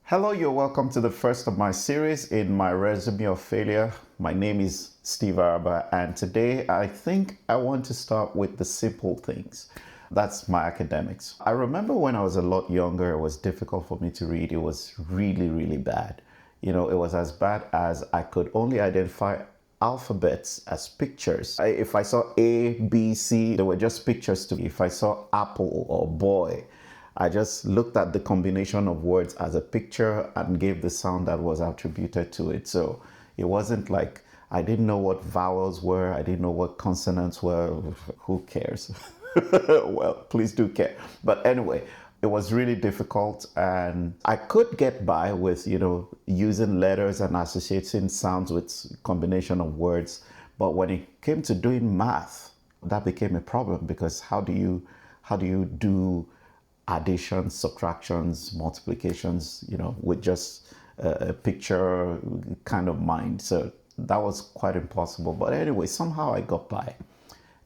Hello, you're welcome to the first of my series in my resume of failure. My name is Steve Araba, and today I think I want to start with the simple things. That's my academics. I remember when I was a lot younger, it was difficult for me to read. It was really, really bad. It was as bad as I could only identify alphabets as pictures. If I saw A, B, C, they were just pictures to me. If I saw apple or boy, I just looked at the combination of words as a picture and gave the sound that was attributed to it. So it wasn't like I didn't know what vowels were, I didn't know what consonants were. Who cares? Well, please do care. But anyway, it was really difficult, and I could get by with, using letters and associating sounds with combination of words. But when it came to doing math, that became a problem, because how do you do additions, subtractions, multiplications, with just a picture kind of mind. So that was quite impossible. But anyway, somehow I got by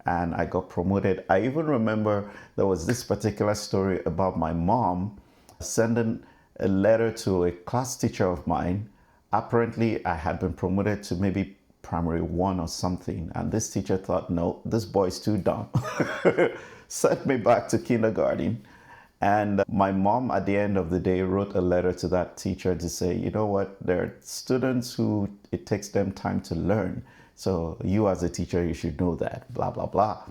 and I got promoted. I even remember there was this particular story about my mom sending a letter to a class teacher of mine. Apparently, I had been promoted to maybe primary one or something. And this teacher thought, no, this boy's too dumb. Sent me back to kindergarten. And my mom, at the end of the day, wrote a letter to that teacher to say, you know what, there are students who it takes them time to learn. So you as a teacher, you should know that, blah, blah, blah.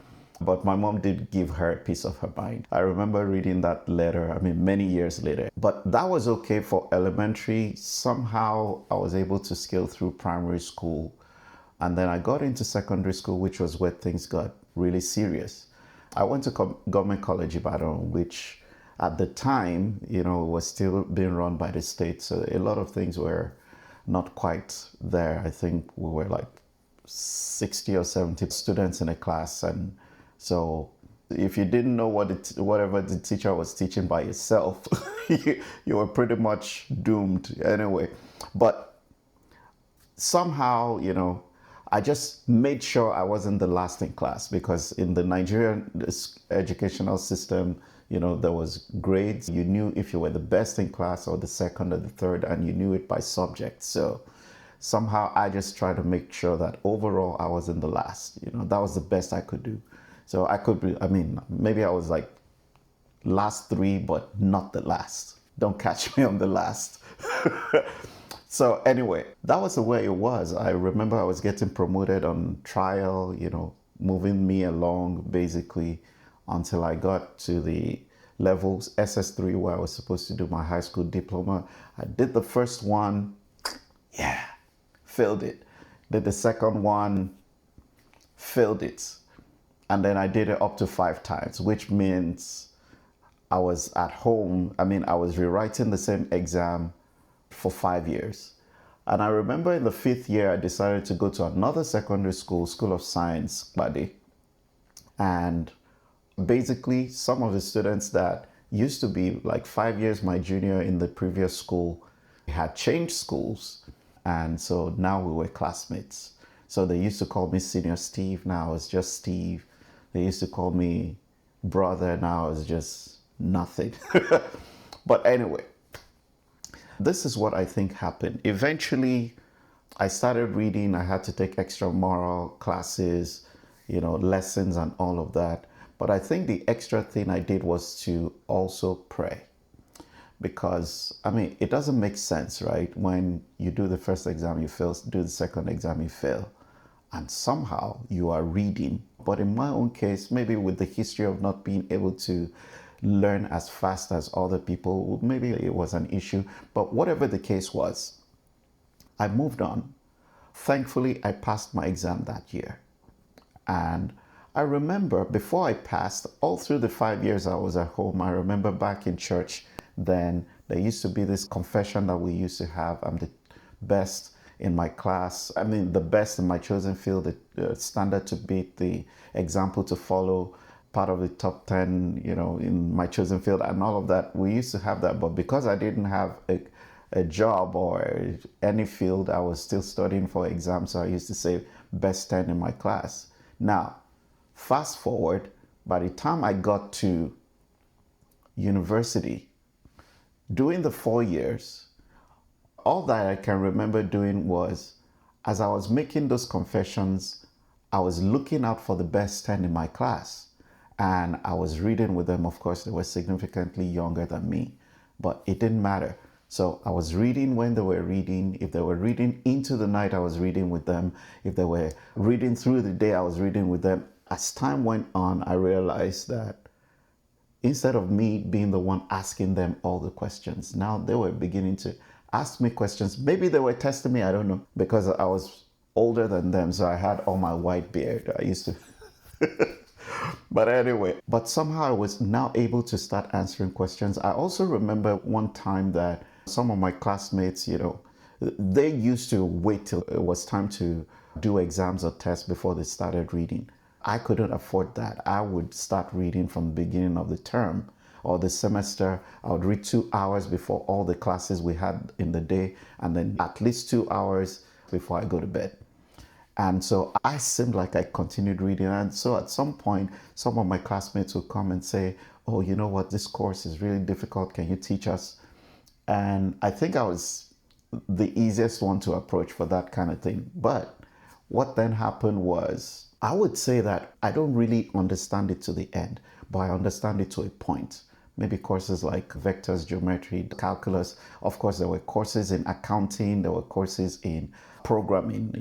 But my mom did give her a piece of her mind. I remember reading that letter, many years later. But that was okay for elementary. Somehow I was able to scale through primary school. And then I got into secondary school, which was where things got really serious. I went to Government College Ibadan, which at the time, was still being run by the state. So a lot of things were not quite there. I think we were like 60 or 70 students in a class. And so if you didn't know whatever the teacher was teaching by yourself, you were pretty much doomed anyway. But somehow, I just made sure I wasn't the last in class, because in the Nigerian educational system, there was grades. You knew if you were the best in class or the second or the third, and you knew it by subject. So somehow I just tried to make sure that overall I wasn't the last. That was the best I could do. So I could be, maybe I was like last three, but not the last. Don't catch me on the last. So anyway, that was the way it was. I remember I was getting promoted on trial, moving me along basically until I got to the levels SS3, where I was supposed to do my high school diploma. I did the first one, failed it. Did the second one, failed it. And then I did it up to 5 times, which means I was at home. I was rewriting the same exam for 5 years. And I remember in the 5th year, I decided to go to another secondary school, School of Science, Badi. And basically, some of the students that used to be like 5 years my junior in the previous school had changed schools. And so now we were classmates. So they used to call me Senior Steve. Now I was just Steve. They used to call me brother. Now I was just nothing. But anyway, this is what I think happened. Eventually, I started reading. I had to take extramural classes, lessons and all of that. But I think the extra thing I did was to also pray. Because, it doesn't make sense, right? When you do the first exam, you fail, do the second exam, you fail. And somehow you are reading. But in my own case, maybe with the history of not being able to learn as fast as other people, maybe it was an issue. But whatever the case was, I moved on. Thankfully, I passed my exam that year. And I remember before I passed, all through the 5 years I was at home, I remember back in church, then there used to be this confession that we used to have. I'm the best in my class. The best in my chosen field, the standard to beat, the example to follow, part of the top 10, in my chosen field and all of that. We used to have that. But because I didn't have a job or any field, I was still studying for exams. So I used to say best 10 in my class. Now, fast forward, by the time I got to university, during the 4 years, All that I can remember doing was, as I was making those confessions, I was looking out for the best 10 in my class. And I was reading with them. Of course, they were significantly younger than me, but it didn't matter. So I was reading when they were reading. If they were reading into the night, I was reading with them. If they were reading through the day, I was reading with them. As time went on, I realized that instead of me being the one asking them all the questions, now they were beginning to ask me questions. Maybe they were testing me, I don't know, because I was older than them. So I had all my white beard. I used to. But anyway, but somehow I was now able to start answering questions. I also remember one time that some of my classmates, they used to wait till it was time to do exams or tests before they started reading. I couldn't afford that. I would start reading from the beginning of the term or the semester. I would read 2 hours before all the classes we had in the day, and then at least 2 hours before I go to bed. And so I seemed like I continued reading. And so at some point, some of my classmates would come and say, oh, you know what, this course is really difficult. Can you teach us? And I think I was the easiest one to approach for that kind of thing. But what then happened was, I would say that I don't really understand it to the end, but I understand it to a point. Maybe courses like vectors, geometry, calculus. Of course, there were courses in accounting, there were courses in programming,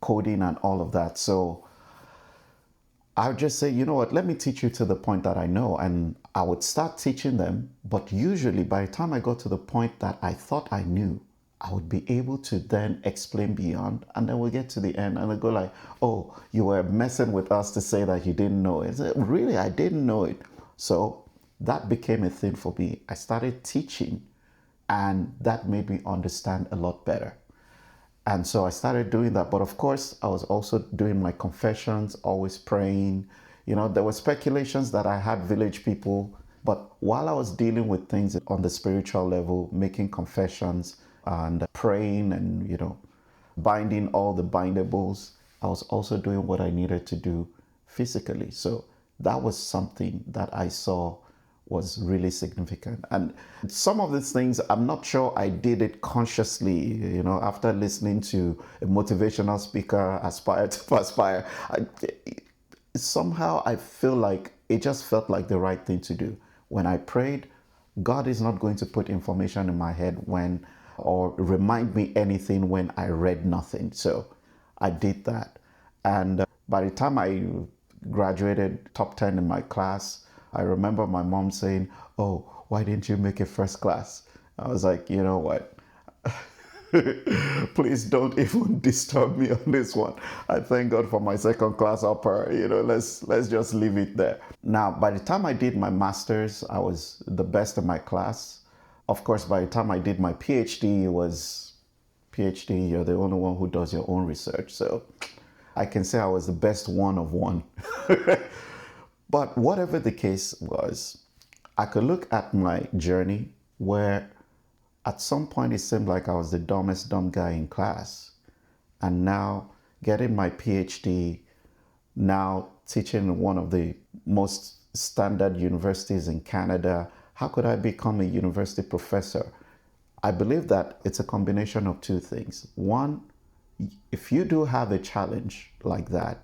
coding and all of that. So I would just say, you know what, let me teach you to the point that I know. And I would start teaching them. But usually by the time I got to the point that I thought I knew, I would be able to then explain beyond. And then we'll get to the end and they'll go like, oh, you were messing with us to say that you didn't know it. I said, really, I didn't know it. So that became a thing for me. I started teaching and that made me understand a lot better. And so I started doing that. But of course, I was also doing my confessions, always praying. There were speculations that I had village people. But while I was dealing with things on the spiritual level, making confessions and praying and, binding all the bindables, I was also doing what I needed to do physically. So that was something that I saw was really significant. And some of these things, I'm not sure I did it consciously, after listening to a motivational speaker, Aspire to Perspire. Somehow I feel like it just felt like the right thing to do. When I prayed, God is not going to put information in my head or remind me anything when I read nothing. So I did that. And by the time I graduated top 10 in my class, I remember my mom saying, oh, why didn't you make it first class? I was like, you know what? Please don't even disturb me on this one. I thank God for my second class upper. Let's just leave it there. Now, by the time I did my master's, I was the best in my class. Of course, by the time I did my PhD, PhD, you're the only one who does your own research. So I can say I was the best one of one. But whatever the case was, I could look at my journey where at some point it seemed like I was the dumbest dumb guy in class. And now getting my PhD, now teaching in one of the most standard universities in Canada, how could I become a university professor? I believe that it's a combination of two things. One, if you do have a challenge like that,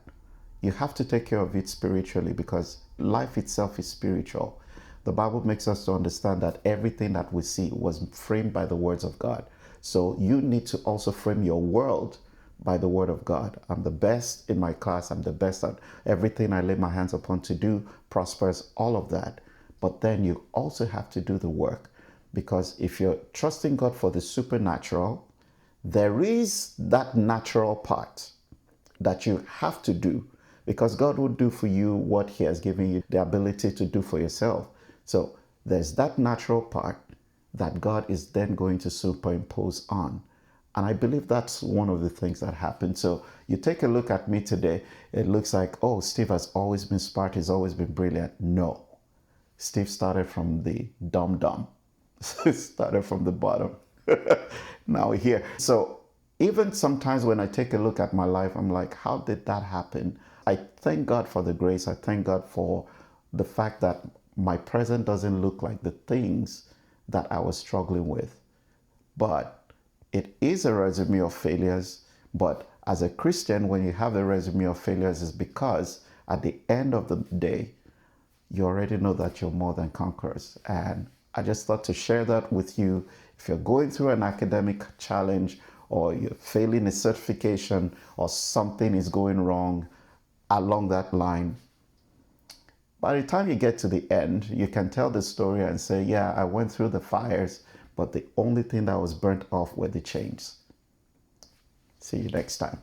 you have to take care of it spiritually because life itself is spiritual. The Bible makes us to understand that everything that we see was framed by the words of God. So you need to also frame your world by the word of God. I'm the best in my class. I'm the best at everything I lay my hands upon to do prospers, all of that. But then you also have to do the work, because if you're trusting God for the supernatural, there is that natural part that you have to do, because God will do for you what he has given you the ability to do for yourself. So there's that natural part that God is then going to superimpose on. And I believe that's one of the things that happened. So you take a look at me today, it looks like, oh, Steve has always been smart, he's always been brilliant. No. Steve started from the dumb. Started from the bottom. Now here. So even sometimes when I take a look at my life, I'm like, how did that happen? I thank God for the grace. I thank God for the fact that my present doesn't look like the things that I was struggling with. But It is a resume of failures, but as a Christian, when you have a resume of failures, it's because at the end of the day, you already know that you're more than conquerors. And I just thought to share that with you. If you're going through an academic challenge or you're failing a certification or something is going wrong along that line, by the time you get to the end, you can tell the story and say, yeah, I went through the fires, but the only thing that was burnt off were the chains. See you next time.